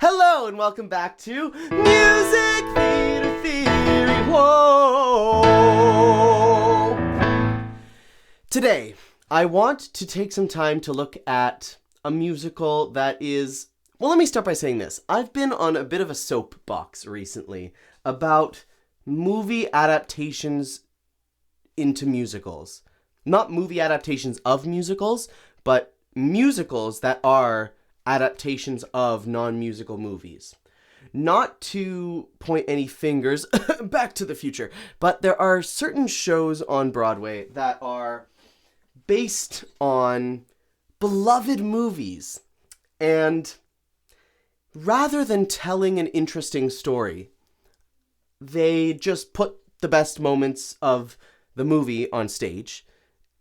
Hello and welcome back to Music Theater Theory. Whoa! Today, I want to take some time to look at a musical that is... Well, let me start by saying this. I've been on a bit of a soapbox recently about movie adaptations into musicals. Not movie adaptations of musicals, but musicals that are adaptations of non-musical movies. Not to point any fingers back to the future, but there are certain shows on Broadway that are based on beloved movies. And rather than telling an interesting story, they just put the best moments of the movie on stage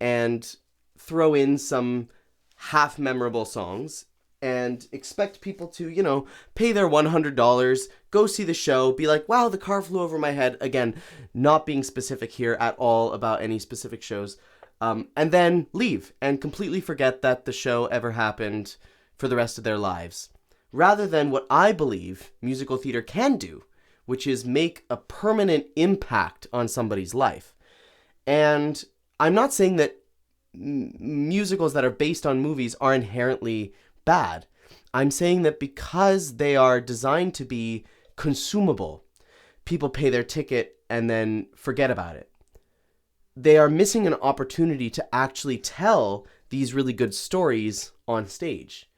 and throw in some half-memorable songs and expect people to, pay their $100, go see the show, be like, wow, the car flew over my head. Again, not being specific here at all about any specific shows. And then leave and completely forget that the show ever happened for the rest of their lives. Rather than what I believe musical theater can do, which is make a permanent impact on somebody's life. And I'm not saying that musicals that are based on movies are inherently bad. I'm saying that because they are designed to be consumable, people pay their ticket and then forget about it. They are missing an opportunity to actually tell these really good stories on stage.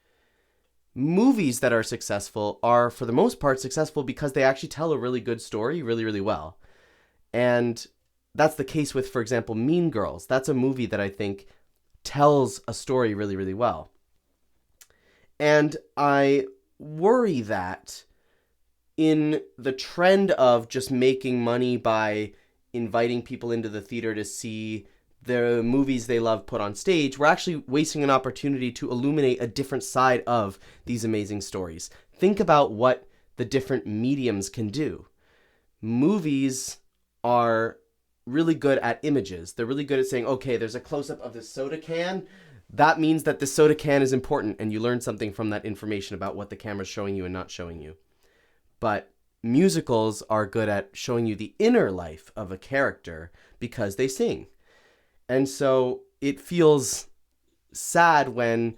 Movies that are successful are, for the most part, successful because they actually tell a really good story really, really well. And that's the case with, for example, Mean Girls. That's a movie that I think tells a story really, really well. And I worry that in the trend of just making money by inviting people into the theater to see the movies they love put on stage, we're actually wasting an opportunity to illuminate a different side of these amazing stories. Think about what the different mediums can do. Movies are really good at images. They're really good at saying, okay, there's a close-up of this soda can. That means that the soda can is important, and you learn something from that information about what the camera's showing you and not showing you. But musicals are good at showing you the inner life of a character because they sing. And so it feels sad when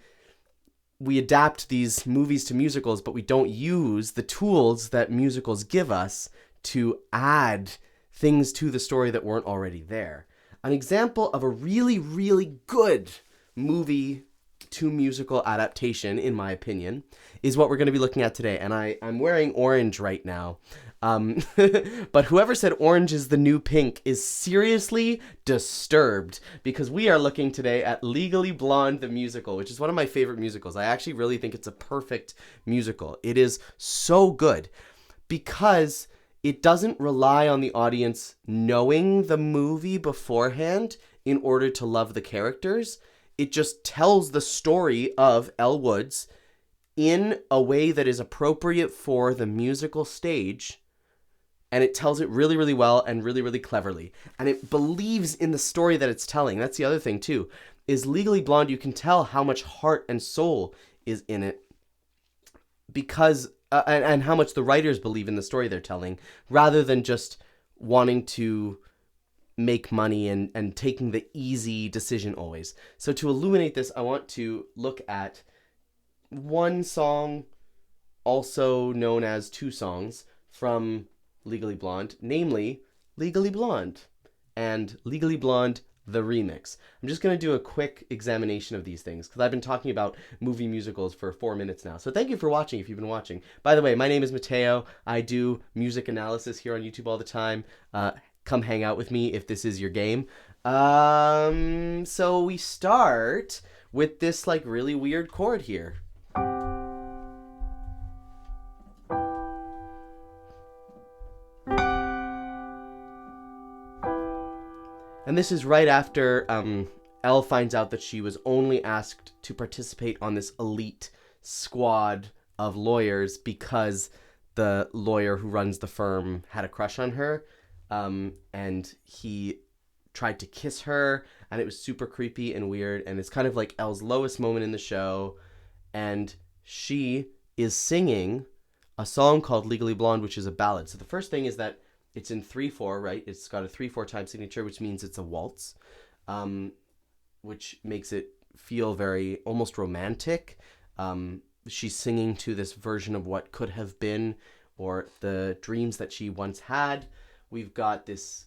we adapt these movies to musicals, but we don't use the tools that musicals give us to add things to the story that weren't already there. An example of a really, really good movie to musical adaptation, in my opinion, is what we're going to be looking at today. And I'm wearing orange right now. But whoever said orange is the new pink is seriously disturbed, because we are looking today at Legally Blonde, the musical, which is one of my favorite musicals. I actually really think it's a perfect musical. It is so good because it doesn't rely on the audience knowing the movie beforehand in order to love the characters. It just tells the story of Elle Woods in a way that is appropriate for the musical stage. And it tells it really, really well and really, really cleverly. And it believes in the story that it's telling. That's the other thing, too, is Legally Blonde, you can tell how much heart and soul is in it because, and how much the writers believe in the story they're telling, rather than just wanting to make money and taking the easy decision always. So to illuminate this, I want to look at one song, also known as two songs, from Legally Blonde, namely Legally Blonde and Legally Blonde, the remix. I'm just going to do a quick examination of these things because I've been talking about movie musicals for 4 minutes now. So thank you for watching if you've been watching. By the way, my name is Mateo. I do music analysis here on YouTube all the time. Come hang out with me if this is your game. So we start with this really weird chord here. And this is right after Elle finds out that she was only asked to participate on this elite squad of lawyers because the lawyer who runs the firm had a crush on her. And he tried to kiss her, and it was super creepy and weird, and it's kind of like Elle's lowest moment in the show, and she is singing a song called Legally Blonde, which is a ballad. So the first thing is that it's in 3/4, right? It's got a 3/4 time signature, which means it's a waltz, which makes it feel very almost romantic. She's singing to this version of what could have been, or the dreams that she once had. We've got this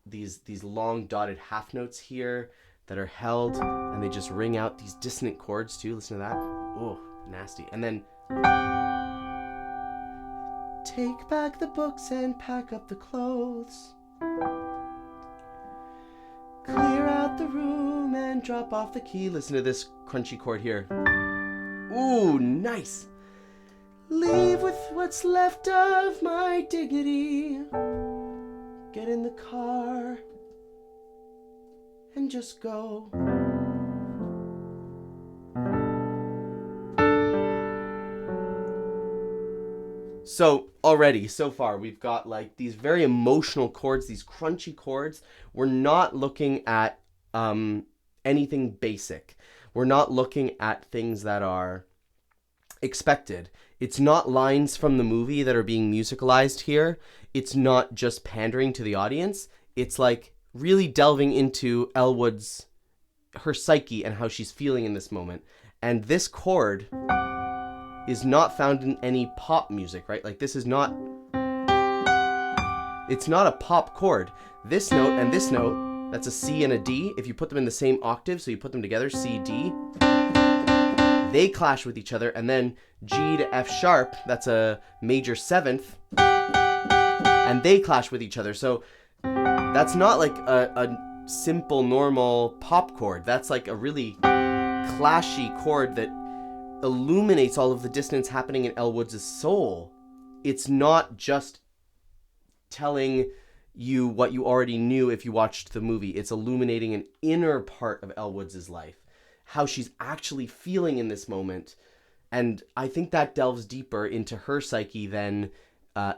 these long dotted half notes here that are held, and they just ring out these dissonant chords too. Listen to that. Oh, nasty. And then take back the books and pack up the clothes. Clear out the room and drop off the key. Listen to this crunchy chord here. Ooh, nice. Leave with what's left of my dignity. Get in the car and just go. So already, so far, we've got like these very emotional chords, these crunchy chords. We're not looking at anything basic. We're not looking at things that are expected. It's not lines from the movie that are being musicalized here. It's not just pandering to the audience. It's like really delving into Elle Woods, her psyche and how she's feeling in this moment. And this chord is not found in any pop music, right? Like this is not, it's not a pop chord. This note and this note, that's a C and a D. If you put them in the same octave, so you put them together, C, D, they clash with each other. And then G to F sharp, that's a major seventh, and they clash with each other. So that's not like a simple, normal pop chord. That's like a really clashy chord that illuminates all of the dissonance happening in Elle Woods' soul. It's not just telling you what you already knew if you watched the movie. It's illuminating an inner part of Elle Woods' life, how she's actually feeling in this moment. And I think that delves deeper into her psyche than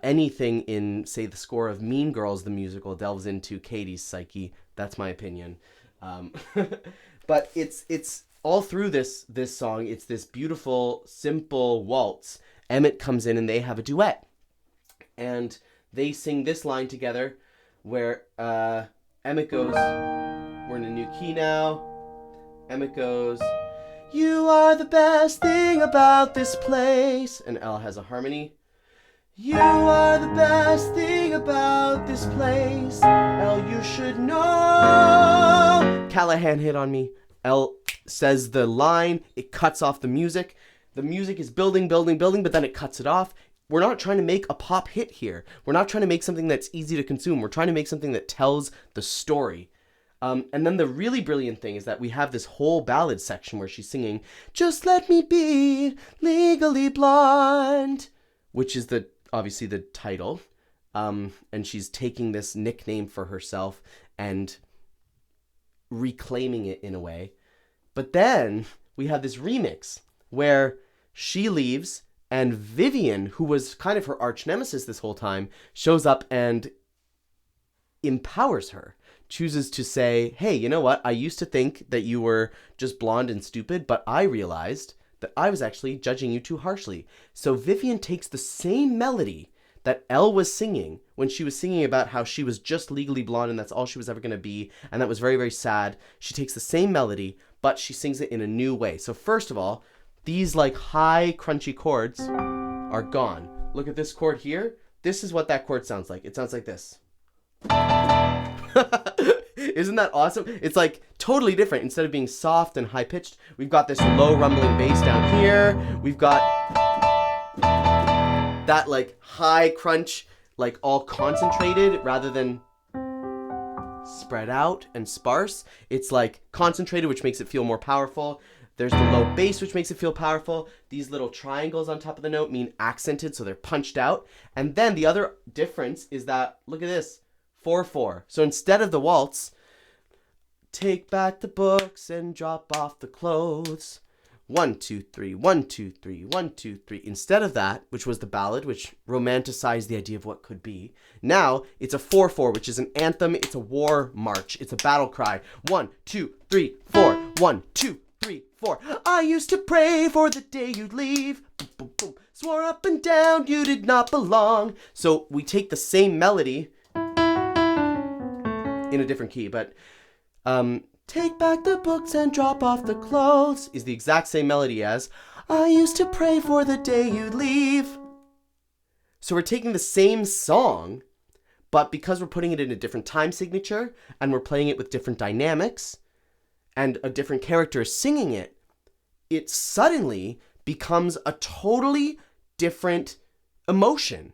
anything in, say, the score of Mean Girls, the musical, delves into Katie's psyche. That's my opinion. But it's all through this song, it's this beautiful, simple waltz. Emmett comes in and they have a duet. And they sing this line together where Emmett goes, we're in a new key now. Emmett goes, you are the best thing about this place. And Elle has a harmony. You are the best thing about this place. Elle, you should know. Callahan hit on me. Elle says the line, it cuts off the music. The music is building, but then it cuts it off. We're not trying to make a pop hit here. We're not trying to make something that's easy to consume. We're trying to make something that tells the story. And then the really brilliant thing is that we have this whole ballad section where she's singing, just let me be legally blonde, which is obviously the title. And she's taking this nickname for herself and reclaiming it in a way. But then we have this remix where she leaves and Vivian, who was kind of her arch nemesis this whole time, shows up and empowers her, chooses to say, hey, you know what? I used to think that you were just blonde and stupid, but I realized that I was actually judging you too harshly. So Vivian takes the same melody that Elle was singing when she was singing about how she was just legally blonde and that's all she was ever going to be, and that was very, very sad. She takes the same melody, but she sings it in a new way. So first of all, these like high crunchy chords are gone. Look at this chord here. This is what that chord sounds like. It sounds like this. Isn't that awesome? It's like totally different. Instead of being soft and high pitched, we've got this low rumbling bass down here. We've got that like high crunch, like all concentrated rather than spread out and sparse. It's like concentrated, which makes it feel more powerful. There's the low bass, which makes it feel powerful. These little triangles on top of the note mean accented, so they're punched out. And then the other difference is that, look at this, 4/4. So instead of the waltz, take back the books and drop off the clothes. 1, 2, 3, 1, 2, 3, 1, 2, 3. Instead of that, which was the ballad, which romanticized the idea of what could be, now it's a 4/4, which is an anthem. It's a war march. It's a battle cry. 1, 2, 3, 4. 1, 2, 3, 4. I used to pray for the day you'd leave. Boom, boom, boom. swore up and down you did not belong. So we take the same melody in a different key, but take back the books and drop off the clothes is the exact same melody as I used to pray for the day you'd leave. So we're taking the same song, but because we're putting it in a different time signature and we're playing it with different dynamics and a different character singing it, it suddenly becomes a totally different emotion.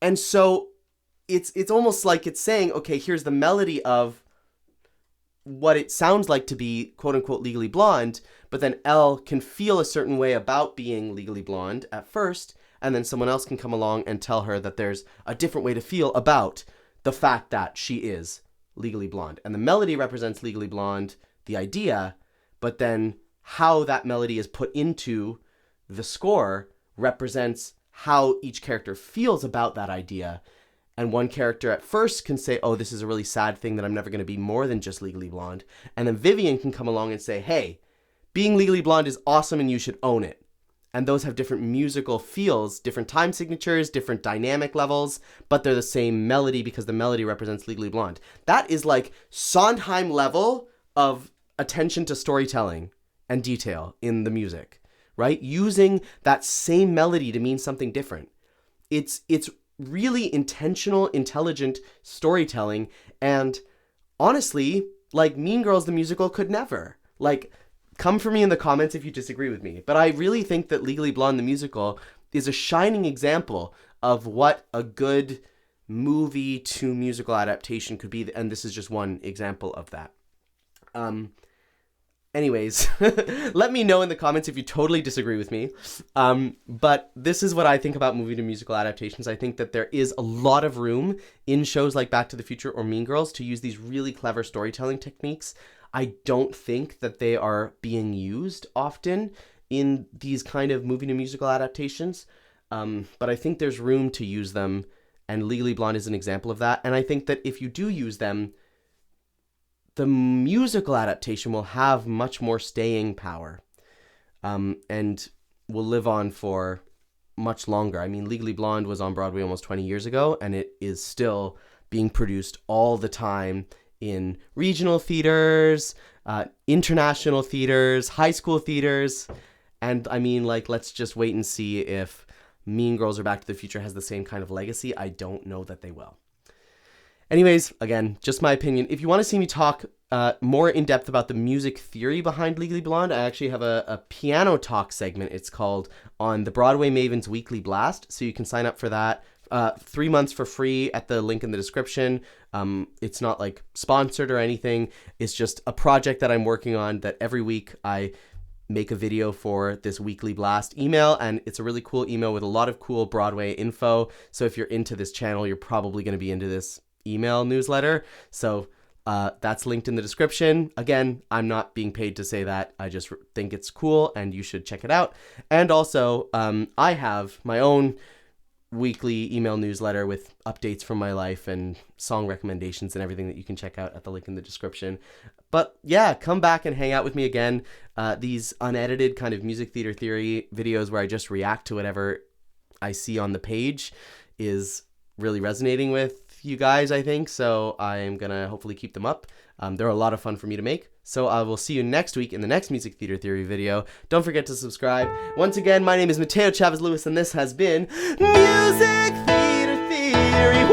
And so it's almost like it's saying, okay, here's the melody of what it sounds like to be quote unquote Legally Blonde, but then Elle can feel a certain way about being Legally Blonde at first, and then someone else can come along and tell her that there's a different way to feel about the fact that she is Legally Blonde. And the melody represents Legally Blonde, the idea, but then how that melody is put into the score represents how each character feels about that idea. And one character at first can say, oh, this is a really sad thing that I'm never going to be more than just Legally Blonde. And then Vivian can come along and say, hey, being Legally Blonde is awesome and you should own it. And those have different musical feels, different time signatures, different dynamic levels, but they're the same melody because the melody represents Legally Blonde. That is like Sondheim level of attention to storytelling and detail in the music, right? Using that same melody to mean something different. It's really intentional, intelligent storytelling. And honestly, like Mean Girls, the musical could never. Like, come for me in the comments if you disagree with me. But I really think that Legally Blonde, the musical, is a shining example of what a good movie to musical adaptation could be. And this is just one example of that. Anyways, let me know in the comments if you totally disagree with me. But this is what I think about movie to musical adaptations. I think that there is a lot of room in shows like Back to the Future or Mean Girls to use these really clever storytelling techniques. I don't think that they are being used often in these kind of movie to musical adaptations. But I think there's room to use them. And Legally Blonde is an example of that. And I think that if you do use them, the musical adaptation will have much more staying power and will live on for much longer. I mean, Legally Blonde was on Broadway almost 20 years ago, and it is still being produced all the time in regional theaters, international theaters, high school theaters. And I mean, like, let's just wait and see if Mean Girls or Back to the Future has the same kind of legacy. I don't know that they will. Anyways, again, just my opinion. If you want to see me talk more in depth about the music theory behind Legally Blonde, I actually have a piano talk segment. It's called On the Broadway Maven's Weekly Blast. So you can sign up for that. 3 months for free at the link in the description. It's not like sponsored or anything. It's just a project that I'm working on that every week I make a video for this weekly blast email, and it's a really cool email with a lot of cool Broadway info. So if you're into this channel, you're probably going to be into this email newsletter. So that's linked in the description. Again, I'm not being paid to say that. I just think it's cool and you should check it out. And also, I have my own weekly email newsletter with updates from my life and song recommendations and everything that you can check out at the link in the description. But yeah, come back and hang out with me again. These unedited kind of music theater theory videos where I just react to whatever I see on the page is really resonating with you guys, I think. So I'm gonna hopefully keep them up. They're a lot of fun for me to make. So I will see you next week in the next music theater theory video. Don't forget to subscribe. Once again, my name is Mateo Chavez Lewis, and this has been Music Theater Theory.